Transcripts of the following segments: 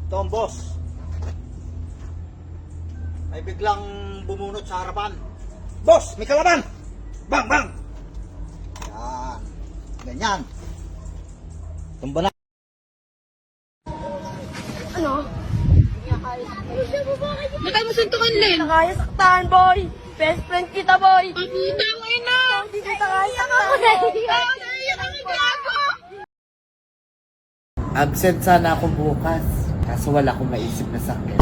Tom, boss. May biglang bumunot sa harapan. Boss, may kalaban! Bang, bang! Yan. Ganyan. Tumba na. Ano? Bakit mo suntukan, Len? Nakaya saktaan, boy. Best friend kita, boy. Putang ina! Hindi kita kaya saktaan, boy. Absent sana ako bukas. Kaso wala akong maisip na sakit.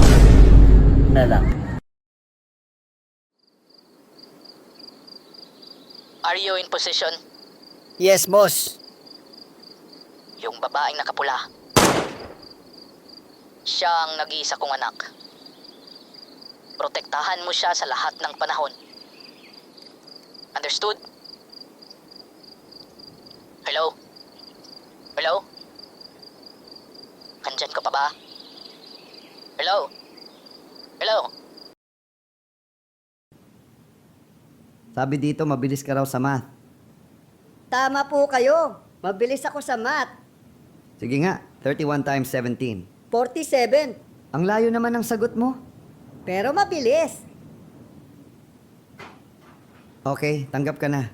Na lang. Are you in position? Yes, boss. Yung babaeng nakapula. Siya ang nag-iisa kong anak. Protektahan mo siya sa lahat ng panahon. Understood? Hello? Hello? Nandyan ka pa ba? Hello? Hello? Sabi dito, mabilis ka raw sa math. Tama po kayo. Mabilis ako sa math. Sige nga, 31 times 17. 47. Ang layo naman ng sagot mo. Pero mabilis. Okay, tanggap ka na.